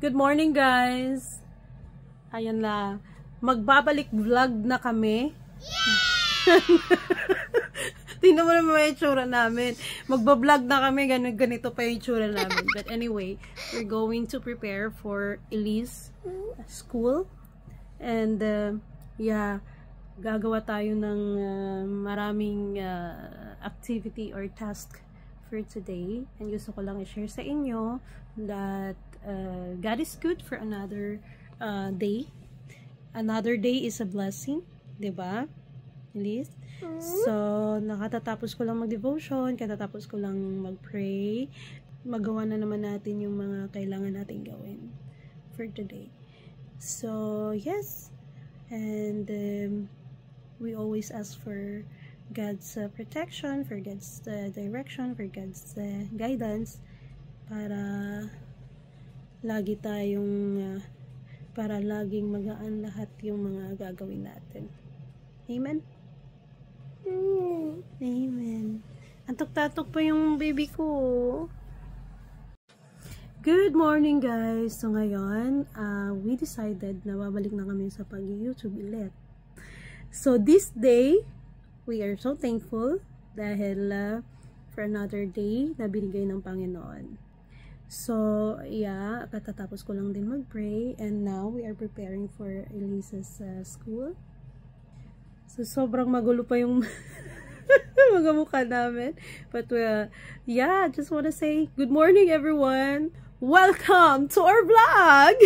Good morning, guys. Ayan la. Magbabalik vlog na kami. Tingnan mo naman yung itsura namin. Magbablog na kami. Ganito pa yung itsura namin. But anyway, we're going to prepare for Elise school. And yeah, gagawa tayo ng maraming activity or task for today. And gusto ko lang i-share sa inyo that God is good for another day. Another day is a blessing, 'di ba? Elise? So, nakatatapos ko lang mag-devotion, katatapos ko lang mag-pray. Magawa na naman natin yung mga kailangan natin gawin for today. So, yes. And we always ask for God's protection, for God's direction, for God's guidance para lagi tayong para laging magaan lahat yung mga gagawin natin. Amen? Amen. Antok-tatok pa yung baby ko. Good morning, guys. So ngayon, we decided na babalik na kami sa pag-YouTube ulit. So this day, we are so thankful dahil for another day na binigay ng Panginoon. So, yeah, katatapos ko lang din mag-pray and now we are preparing for Elisa's school. So, sobrang magulo pa yung mga mukha namin. But, yeah, just want to say good morning, everyone! Welcome to our vlog!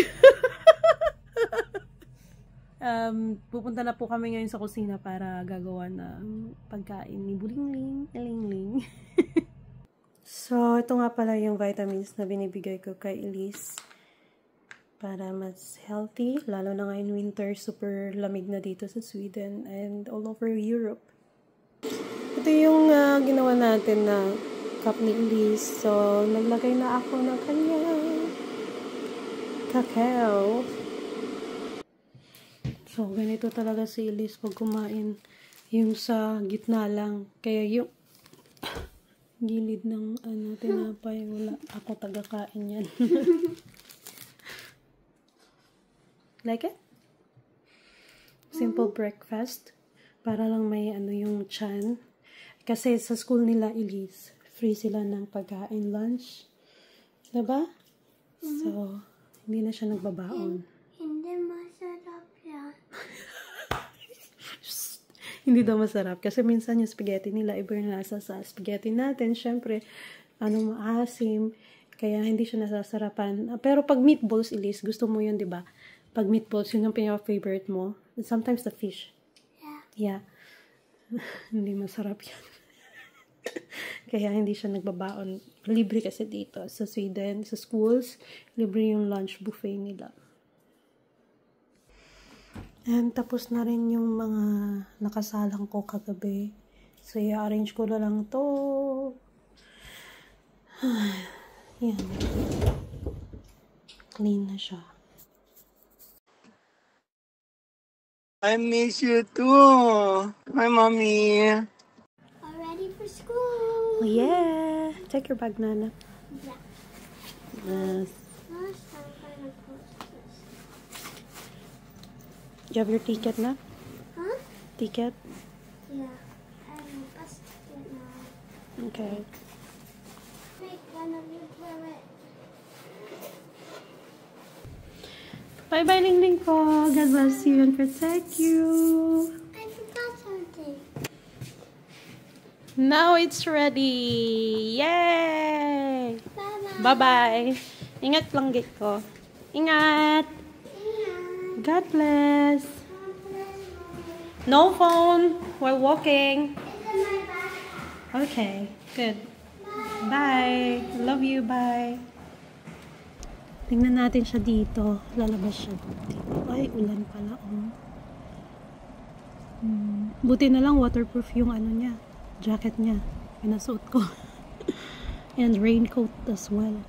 Pupunta na po kami ngayon sa kusina para gagawa ng pagkain ni Bulingling, Elingling. So, ito nga pala yung vitamins na binibigay ko kay Elise para mas healthy, lalo na ngayon winter, super lamig na dito sa Sweden and all over Europe. Ito yung ginawa natin na cup ni Elise. So, naglagay na ako ng kanyang cacao. So, ganito talaga si Elise pag kumain. Yung sa gitna lang. Kaya yung gilid ng tinapay, wala ako taga-kain yan. Like it? Simple breakfast. Para lang may yung chan. Kasi sa school nila, Elise, free sila ng pagkain lunch. Diba? So, hindi na siya nagbabaon. Hindi masarap yan. Hindi daw masarap. Kasi minsan yung spaghetti nila, iba yung nasa sa spaghetti natin. Syempre, maasim. Kaya hindi siya nasasarapan. Pero pag meatballs, Elise, gusto mo yun, diba? Pag meatballs, yun ang pinaka-favorite mo. And sometimes the fish. Yeah. Hindi masarap yan. Kaya hindi siya nagbabaon. Libre kasi dito. Sa Sweden, sa schools, libre yung lunch buffet nila. And tapos na rin yung mga nakasalang ko kagabi. So, i-arrange ko na lang to. Yan. Clean na siya. I miss you too. Hi, Mommy. All ready for school? Oh, yeah. Take your bag, Nana. Yeah. Yes. First, I'm gonna post this. You have your ticket na? Huh? Ticket? Yeah. I'm busted it now. Okay. Make one of you throw it. Bye-bye, Lingling ko. God bless you and protect you. I forgot something. Now it's ready. Yay! Bye-bye. Bye-bye. Ingat lang, gate ko. Ingat! God bless. No phone while walking. Okay, good. Bye. Love you. Bye. Tingnan natin siya dito. Lalabas siya dito. Ay, ulan pala. Oh. Buti na lang waterproof yung niya. Jacket niya. Pinasuot ko. And raincoat as well.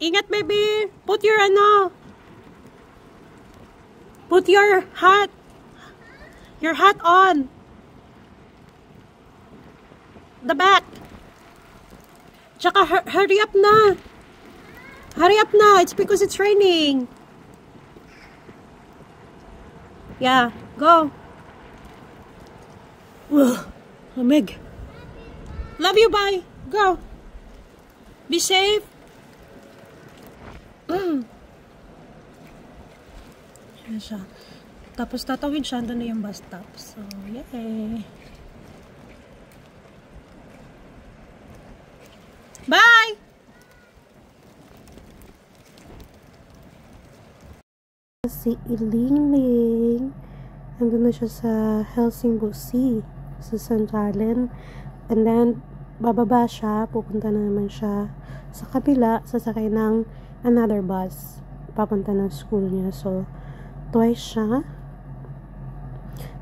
Ingat, baby! Put your Put your hat on. The back. Tsaka hurry up na. Hurry up now. It's because it's raining. Yeah, go. Ugh, lamig. Love you, bye. Go. Be safe. Yan siya. Tapos tatawid siya. Doon na yung bus stop. So, yay. Bye! Si Ilingling. Nandun na siya sa Helsingborg sa St. Gallen. And then, bababa siya. Pupunta na naman siya sa kabila. Sasakay ng another bus. Papunta ng school niya. So, twice siya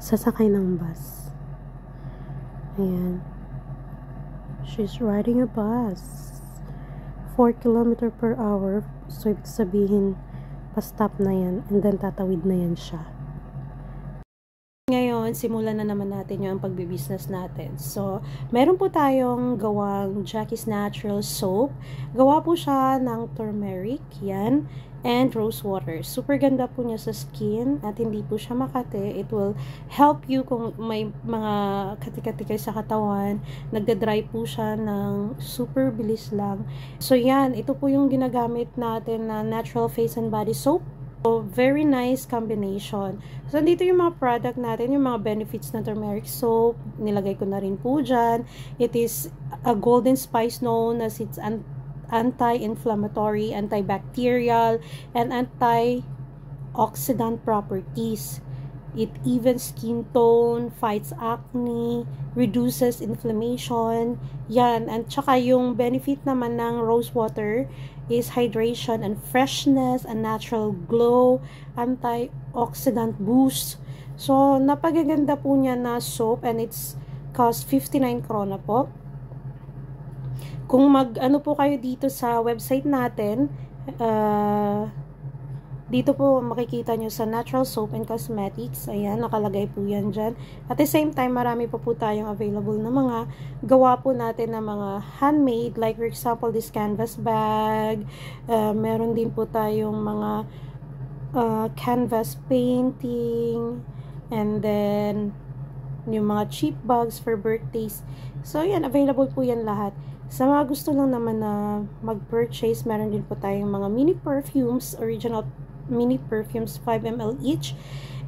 sasakay ng bus. Ayan. She's riding a bus. 4 km per hour. So, ibig sabihin, pa-stop na yan. And then, tatawid na yan siya. Ngayon, simulan na naman natin yung pagbibusiness natin. So, meron po tayong gawang Jackie's Natural Soap. Gawa po siya ng turmeric, yan, and rose water. Super ganda po niya sa skin at hindi po siya makate. It will help you kung may mga katikati sa katawan. Nagda-dry po siya ng super bilis lang. So, yan, ito po yung ginagamit natin na natural face and body soap. So, very nice combination. So, dito yung mga product natin, yung mga benefits ng turmeric soap. Nilagay ko na rin po dyan. It is a golden spice known as it's anti-inflammatory, antibacterial, and antioxidant properties. It evens skin tone, fights acne, reduces inflammation. Yan. And tsaka yung benefit naman ng rose water is hydration and freshness, and natural glow, antioxidant boost. So, napagaganda po niya na soap and it's cost 59 krona po. Kung mag-ano po kayo dito sa website natin, dito po makikita nyo sa Natural Soap and Cosmetics. Ayan, nakalagay po yan dyan. At the same time, marami pa po tayong available na mga gawa po natin na mga handmade. Like for example, this canvas bag. Meron din po tayong mga canvas painting. And then, yung mga cheap bags for birthdays. So, yan, available po yan lahat. Sa mga gusto lang naman na mag-purchase, meron din po tayong mga mini perfumes, original mini perfumes, 5 ml each.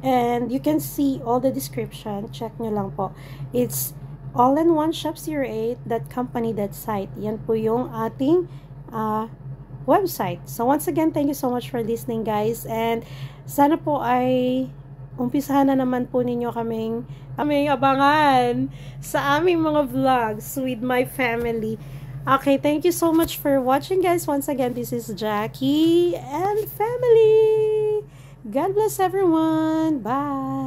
And you can see all the description. Check nyo lang po. It's all-in-one shop08.company.site. Yan po yung ating website. So once again, thank you so much for listening, guys. And sana po ay umpisahan na naman po ninyo kaming abangan sa aming mga vlogs with my family. Okay, thank you so much for watching, guys. Once again, this is Jackie and family. God bless everyone. Bye.